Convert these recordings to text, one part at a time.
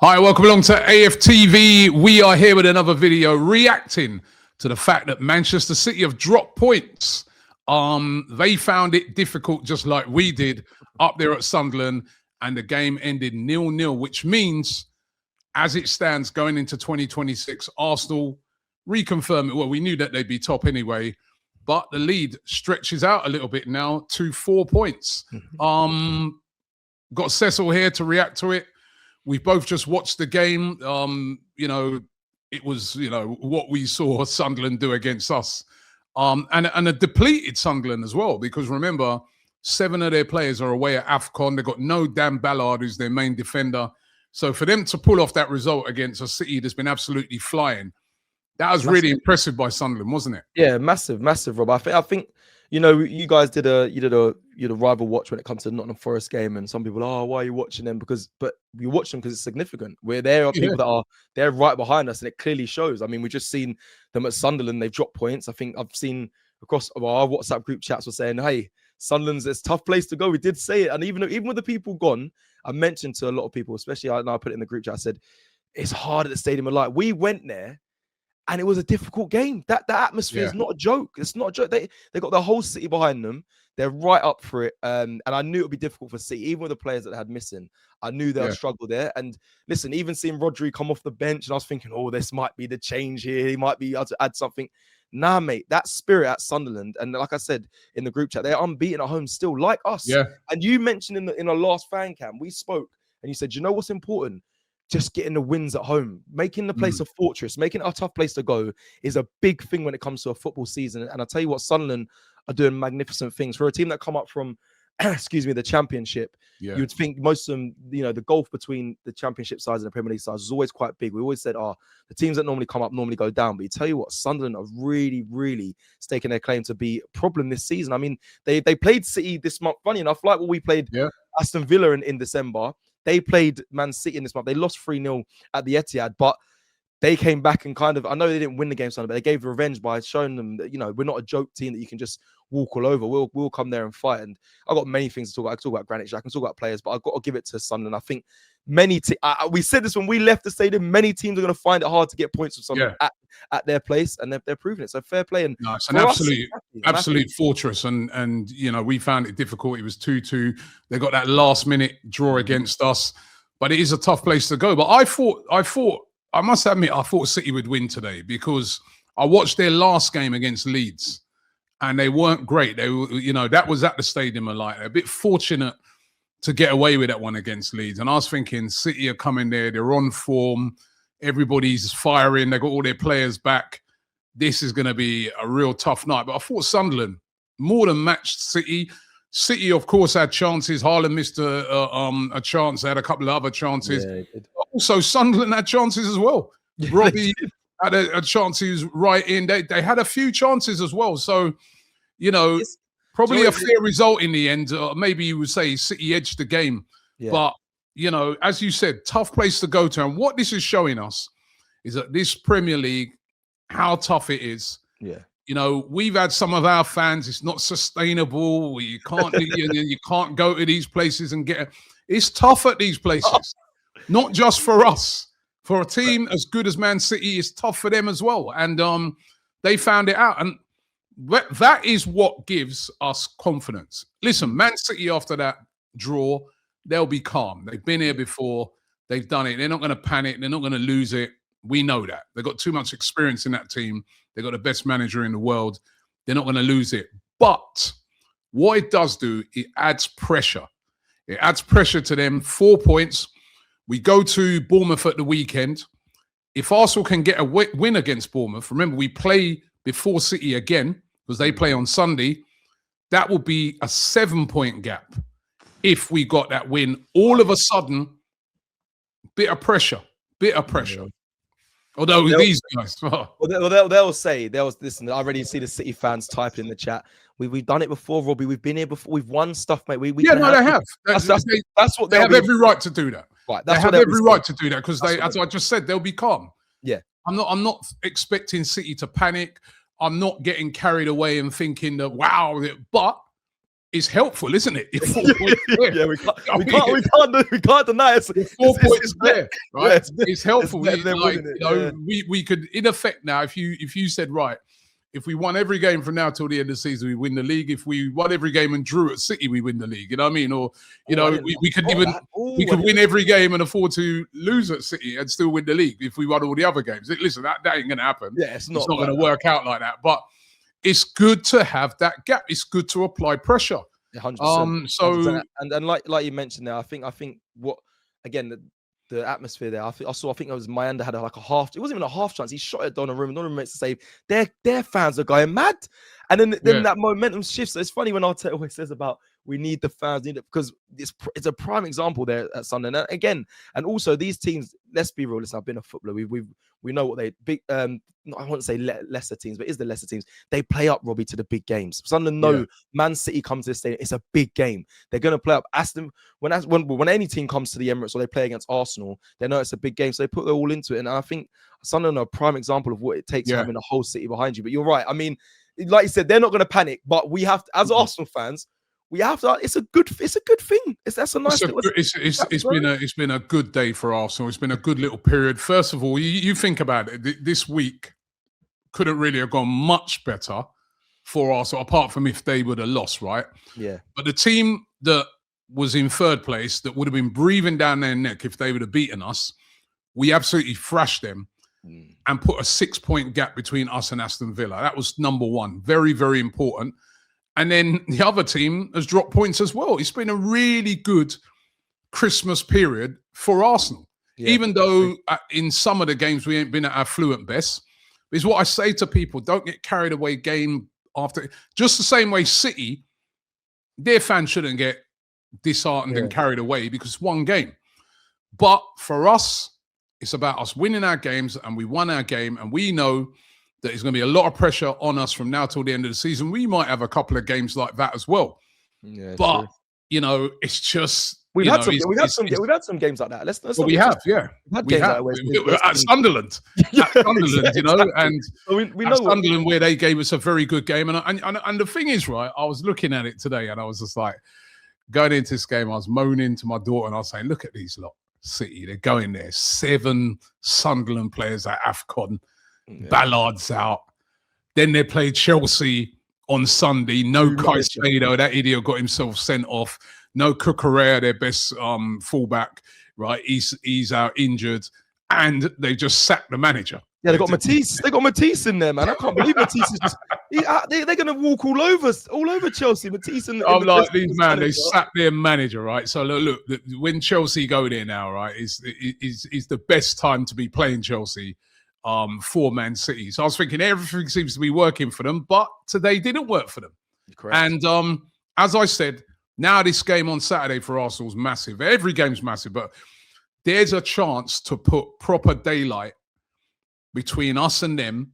Hi, welcome along to AFTV. We are here with another video reacting to the fact that Manchester City have dropped points. They found it difficult, just like we did up there at Sunderland, and the game ended 0-0, which means, as it stands going into 2026, Arsenal reconfirm it. Well, we knew that they'd be top anyway, but the lead stretches out a little bit now to 4 points. Got Cecil here to react to it. We've both just watched the game. It was, what we saw Sunderland do against us. And a depleted Sunderland as well, because remember, 7 of their players are away at AFCON. They've got no Dan Ballard, who's their main defender. So for them to pull off that result against a City that's been absolutely flying, that was really impressive by Sunderland, wasn't it? Yeah, massive, Rob. I think you guys did a rival watch when it comes to Nottingham Forest game, and some people, why are you watching them? But you watch them because it's significant. There are people they're right behind us, and it clearly shows. I mean, we've just seen them at Sunderland. They've dropped points. I think I've seen across our WhatsApp group chats were saying, hey, Sunderland's a tough place to go. We did say it, and even with the people gone, I mentioned to a lot of people, especially I put it in the group chat. I said it's hard at the Stadium of Light. We went there, and it was a difficult game. That atmosphere is not a joke. It's not a joke. They got the whole City behind them. They're right up for it. And I knew it would be difficult for City, even with the players that they had missing. I knew they'll struggle there. And listen, even seeing Rodri come off the bench, and I was thinking, this might be the change here. He might be able to add something. Nah, mate, that spirit at Sunderland, and like I said in the group chat, they're unbeaten at home still, like us. Yeah. And you mentioned in our last fan camp, we spoke, and you said, you know what's important? Just getting the wins at home, making the place a fortress, making it a tough place to go is a big thing when it comes to a football season. And I'll tell you what, Sunderland are doing magnificent things. For a team that come up from, the Championship, you would think most of them, the gulf between the Championship sides and the Premier League sides is always quite big. We always said, the teams that normally come up normally go down. But you tell you what, Sunderland are really, really staking their claim to be a problem this season. I mean, they played City this month. Funny enough, like what we played Aston Villa in December. They played Man City in this month. They lost 3-0 at the Etihad, but they came back and I know they didn't win the game, but they gave revenge by showing them that, we're not a joke team that you can just walk all over. We'll come there and fight. And I've got many things to talk about. I can talk about Granit Xhaka, I can talk about players, but I've got to give it to Sunderland. I think we said this when we left the stadium, many teams are going to find it hard to get points with Sunderland at their place, and they're proving it. So fair play. And no, it's an absolute fortress. And we found it difficult. It was 2-2. They got that last minute draw against us, but it is a tough place to go. But I must admit, I thought City would win today, because I watched their last game against Leeds, and they weren't great. They were, that was at the Stadium of Light. They're a bit fortunate to get away with that one against Leeds. And I was thinking, City are coming there. They're on form. Everybody's firing. They got all their players back. This is going to be a real tough night. But I thought Sunderland more than matched City. City, of course, had chances. Haaland missed a chance. They had a couple of other chances. Yeah, also, Sunderland had chances as well. Robbie had a chance. He was right in. They had a few chances as well. So, probably a fair result in the end. Maybe you would say City edged the game. Yeah. But, as you said, tough place to go to. And what this is showing us is that this Premier League, how tough it is. Yeah. We've had some of our fans. It's not sustainable. You can't, you can't go to these places and get. It's tough at these places, not just for us. For a team as good as Man City, it's tough for them as well. And they found it out, and that is what gives us confidence. Listen, Man City after that draw, they'll be calm. They've been here before. They've done it. They're not going to panic. They're not going to lose it. We know that. They've got too much experience in that team. They've got the best manager in the world. They're not going to lose it. But what it does do, it adds pressure. It adds pressure to them. 4 points. We go to Bournemouth at the weekend. If Arsenal can get a win against Bournemouth, remember, we play before City again, because they play on Sunday. That will be a 7-point gap. If we got that win, all of a sudden, bit of pressure. Although these guys, they'll say, listen, I already see the City fans typing in the chat. We've done it before, Robbie. We've been here before. We've won stuff, mate. They have. That's what they have every right to do that. Right, they have every right to do that, because as I just said, they'll be calm. Yeah, I'm not expecting City to panic. I'm not getting carried away and thinking that wow, but is helpful, isn't it? You're 4 points there. Yeah, we can't deny it. You're 4 points there, right? Yeah, it's helpful. Yeah. We could, in effect, now, if you said, right, if we won every game from now till the end of the season, we win the league. If we won every game and drew at City, we win the league. You know what I mean? Or we could win every game and afford to lose at City and still win the league if we won all the other games. Listen, that ain't going to happen. Yeah, it's not going to work out like that. But it's good to have that gap. It's good to apply pressure. 100%. So 100%. And like you mentioned there, I think what again the atmosphere there. I think it was Mayanda had like a half. It wasn't even a half chance. He shot at Donnarumma. Donnarumma makes the save. Their fans are going mad, and then that momentum shifts. So it's funny when Arteta always says about we need the fans, because it's a prime example there at Sunderland. And again, and also these teams. Let's be real. Listen, I've been a footballer. We know what they big. I won't say lesser teams, but it's the lesser teams. They play up, Robbie, to the big games. Sunderland know Man City comes to this stadium. It's a big game. They're going to play up. Aston when any team comes to the Emirates or they play against Arsenal, they know it's a big game, so they put their all into it. And I think Sunderland are a prime example of what it takes having a whole city behind you. But you're right. I mean, like you said, they're not going to panic, but we have to, as Arsenal fans. We have to. It's a good thing. It's been a good day for Arsenal. It's been a good little period. First of all, you think about it. This week couldn't really have gone much better for Arsenal, apart from if they would have lost, right? Yeah. But the team that was in third place, that would have been breathing down their neck if they would have beaten us, we absolutely thrashed them and put a 6-point gap between us and Aston Villa. That was number one. Very, very important. And then the other team has dropped points as well. It's been a really good Christmas period for Arsenal. Yeah, even though in some of the games we ain't been at our fluent best. Is what I say to people, don't get carried away game after. Just the same way City, their fans shouldn't get disheartened and carried away because it's one game. But for us, it's about us winning our games, and we won our game, and we know that there's going to be a lot of pressure on us from now till the end of the season. We might have a couple of games like that as well. Yeah, but it's just we've had some games like that. Let's we have at Sunderland, and we know Sunderland where they gave us a very good game. And the thing is, right, I was looking at it today, and I was just like, going into this game, I was moaning to my daughter, and I was saying, look at these lot, City, they're going there. 7 Sunderland players at AFCON. Ballard's out. Then they played Chelsea on Sunday. No Caicedo, that idiot got himself sent off. No Cucurella, their best fullback, right? He's out injured, and they just sacked the manager. Yeah, they got Matisse. They got Matisse in there, man. I can't believe Matisse is just. They're going to walk all over Chelsea. Matisse and I'm like these man. They sacked their manager, right? So look, when Chelsea go there now, right, is the best time to be playing Chelsea. For Man City. So I was thinking everything seems to be working for them, but today didn't work for them. Correct. And as I said, now this game on Saturday for Arsenal is massive. Every game's massive, but there's a chance to put proper daylight between us and them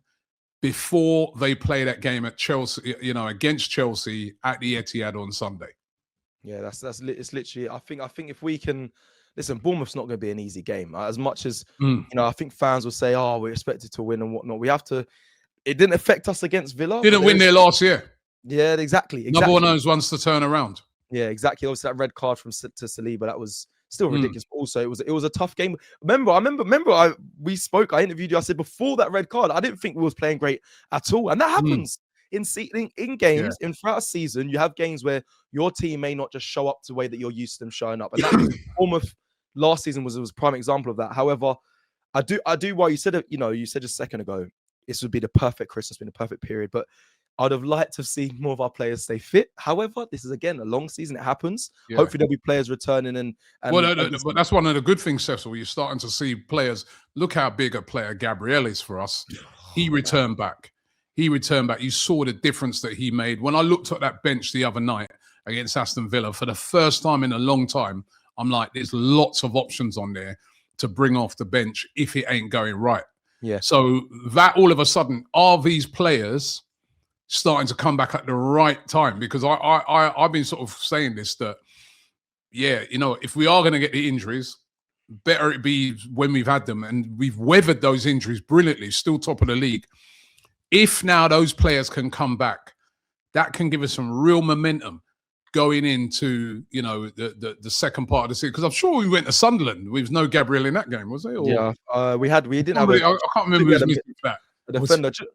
before they play that game at Chelsea, against Chelsea at the Etihad on Sunday. Yeah, it's literally. I think if we can. Listen, Bournemouth's not going to be an easy game. As much as, I think fans will say, oh, we're expected to win and whatnot. We have to. It didn't affect us against Villa. Didn't win there last year. Yeah, exactly. Another one of those ones to turn around. Yeah, exactly. Obviously, that red card to Saliba, that was still ridiculous. But also, it was a tough game. We spoke. I interviewed you. I said before that red card, I didn't think we was playing great at all. And that happens. In games, throughout a season, you have games where your team may not just show up the way that you're used to them showing up. And that Bournemouth last season was a prime example of that. However, I do. While you said it, you said just a second ago, this would be the perfect Christmas, been the perfect period. But I'd have liked to have seen more of our players stay fit. However, this is again a long season. It happens. Yeah. Hopefully, there'll be players returning but that's one of the good things, Cecil. You're starting to see players. Look how big a player Gabriel is for us. He returned back. You saw the difference that he made. When I looked at that bench the other night against Aston Villa for the first time in a long time, I'm like, there's lots of options on there to bring off the bench if it ain't going right. Yeah. So that all of a sudden, are these players starting to come back at the right time? Because I've been sort of saying this, that, if we are going to get the injuries, better it be when we've had them. And we've weathered those injuries brilliantly, still top of the league. If now those players can come back, that can give us some real momentum going into, you know, the second part of the season? Because I'm sure we went to Sunderland. There was no Gabriel in that game, was there? Or Yeah, we didn't have I can't remember who's missing for that. a defender. Do you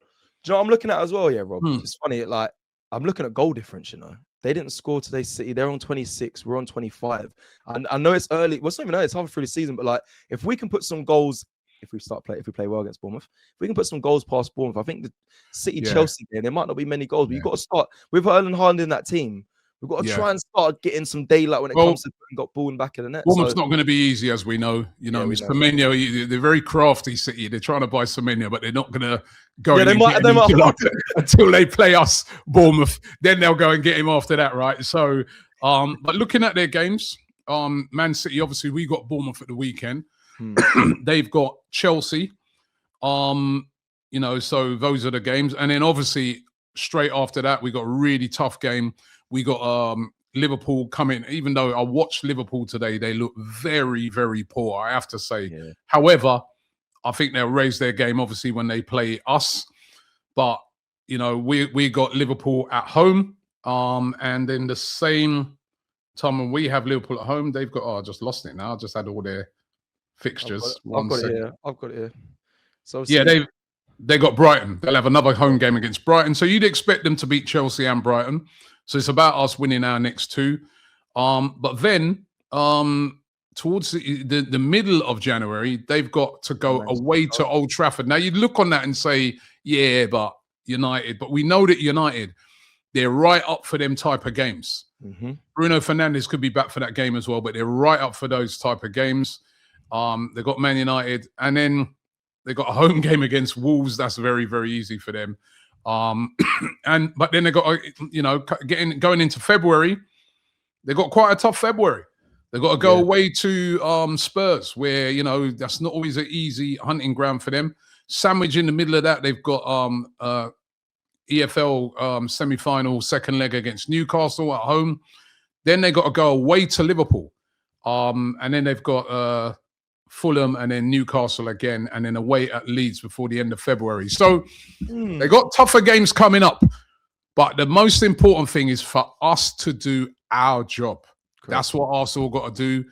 know what I'm looking at as well? Yeah, Rob. Hmm. It's funny. Like, I'm looking at goal difference. You know, they didn't score today. City, they're on 26. We're on 25. And I know it's early. Well, it's not even early. It's halfway through the season. But like, if we can put some goals, if we play well against Bournemouth, if we can put some goals past Bournemouth, I think the City Chelsea game, there might not be many goals, but you've got to start with Erling Haaland in that team. We've got to try and start getting some daylight when it comes to putting got ball in the back of the net. Bournemouth's not going to be easy, as we know. You know, Semenyo, they're very crafty, City. They're trying to buy Semenyo, but they're not going to go until they play us, Bournemouth. Then they'll go and get him after that, right? So, but looking at their games, Man City, obviously, we got Bournemouth at the weekend. They've got Chelsea. You know, so those are the games. And then obviously, straight after that, we got a really tough game. We got Liverpool coming. Even though I watched Liverpool today, they look very, very poor, I have to say. Yeah. However, I think they'll raise their game, obviously, when they play us. But, you know, we got Liverpool at home. And then the same time when we have Liverpool at home, they've got, I just lost it now. I just had all their fixtures. I've got it here. So yeah, they got Brighton. They'll have another home game against Brighton. So you'd expect them to beat Chelsea and Brighton. So it's about us winning our next two. But then towards the middle of January, they've got to go away to Old Trafford. Now, you'd look on that and say, yeah, but United. But we know that United, they're right up for them type of games. Bruno Fernandes could be back for that game as well, but they're right up for those type of games. They've got Man United. And then they got a home game against Wolves. That's very, very easy for them. But then they got, you know, going into February, they got quite a tough February. They got to go away to Spurs, where, you know, that's not always an easy hunting ground for them. Sandwich in the middle of that, they've got EFL semi-final second leg against Newcastle at home. Then they got to go away to Liverpool, and then they've got Fulham and then Newcastle again, and then away at Leeds before the end of February. So they got tougher games coming up. But the most important thing is for us to do our job. Correct. That's what Arsenal got to do.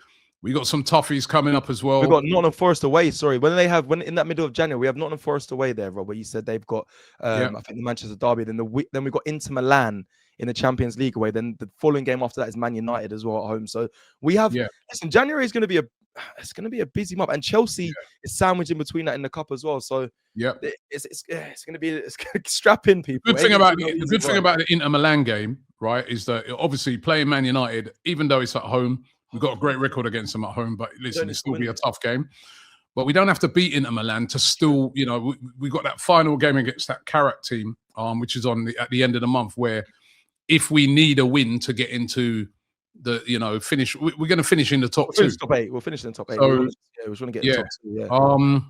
We got some toughies coming up as well. We've got Nottingham Forest away. Sorry, when in that middle of January, we have Nottingham Forest away there, Rob, where you said they've got, I think the Manchester Derby. Then we've got Inter Milan in the Champions League away. Then the following game after that is Man United as well at home. So we have. Listen, January is going to be a busy month, and Chelsea is sandwiched in between that in the cup as well. So it's going to be strap in, people. The good thing about the Inter Milan game, right, is that obviously playing Man United, even though it's at home, we've got a great record against them at home. But listen, it'll still be a tough game. But we don't have to beat Inter Milan to still, you know, we got that final game against that Carrot team, which is at the end of the month, where if we need a win to get into the, you know, finish, we're going to finish in the top two. Top 8. We'll finish in the top 8. So, we just want to get in the top 2.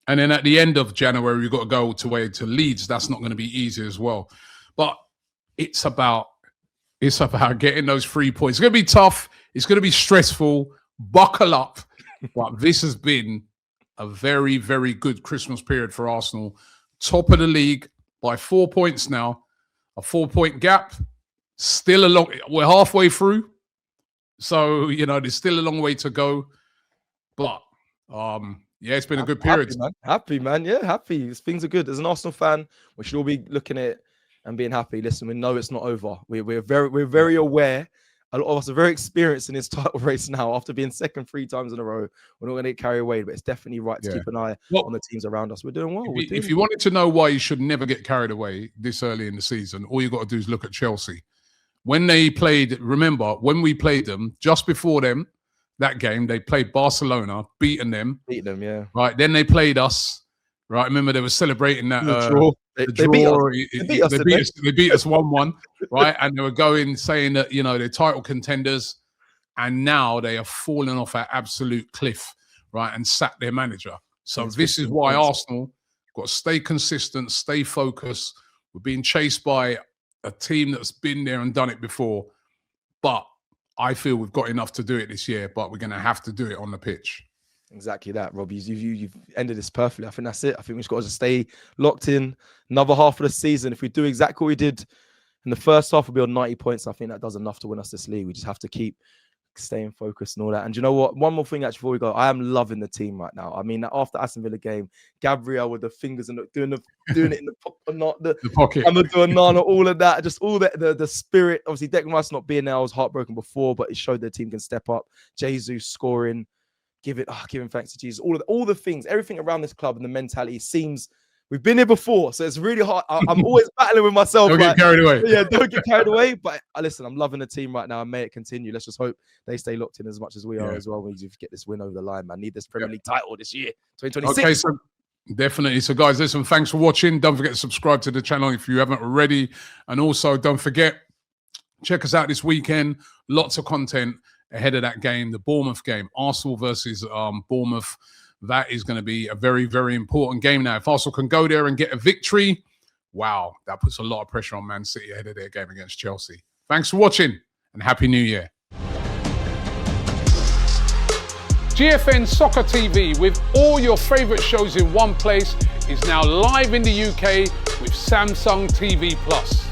And then at the end of January, we've got to go away to Leeds. That's not going to be easy as well. But it's about getting those 3 points. It's going to be tough. It's going to be stressful. Buckle up. But this has been a very, very good Christmas period for Arsenal. Top of the league by 4 points now. A 4-point gap. Still we're halfway through. So, you know, there's still a long way to go. But, it's been a good period. Happy, man. Yeah, happy. Things are good. As an Arsenal fan, we should all be looking at it and being happy. Listen, we know it's not over. We're very aware. A lot of us are very experienced in this title race now. After being second 3 times in a row, we're not going to get carried away. But it's definitely right to keep an eye on the teams around us. We're doing well. If you wanted to know why you should never get carried away this early in the season, all you got to do is look at Chelsea. When they played, remember, when we played them, just before them, that game, they played Barcelona, beaten them. Yeah. Right, then they played us. Right, remember they were celebrating that draw. They beat us 1-1, right? And they were going saying that, you know, they're title contenders, and now they are falling off an absolute cliff, right? And sacked their manager. So this is why Arsenal got to stay consistent, stay focused. We're being chased by a team that's been there and done it before, but I feel we've got enough to do it this year. But we're going to have to do it on the pitch. Exactly that, Robbie. You've ended this perfectly. I think that's it. I think we've got to stay locked in another half of the season. If we do exactly what we did in the first half, we'll be on 90 points. I think that does enough to win us this league. We just have to keep staying focused and all that. And you know what? One more thing actually before we go, I am loving the team right now. I mean, after Aston Villa game, Gabriel with the fingers and doing it in the pocket, Nana, all of that, just all the spirit. Obviously, Declan Rice not being there, I was heartbroken before, but it showed their team can step up. Jesus scoring, giving thanks to Jesus. All the things, everything around this club and the mentality seems. We've been here before, so it's really hard. I'm always battling with myself. Don't get carried away. Yeah, don't get carried away. But listen, I'm loving the team right now, and may it continue. Let's just hope they stay locked in as much as we are as well. We need to get this win over the line, man. Need this Premier League title this year, 2026. Okay, so definitely. So, guys, listen, thanks for watching. Don't forget to subscribe to the channel if you haven't already. And also, don't forget, check us out this weekend. Lots of content ahead of that game, the Bournemouth game, Arsenal versus Bournemouth. That is going to be a very, very important game now. If Arsenal can go there and get a victory, wow, that puts a lot of pressure on Man City ahead of their game against Chelsea. Thanks for watching and Happy New Year. GFN Soccer TV, with all your favourite shows in one place, is now live in the UK with Samsung TV Plus.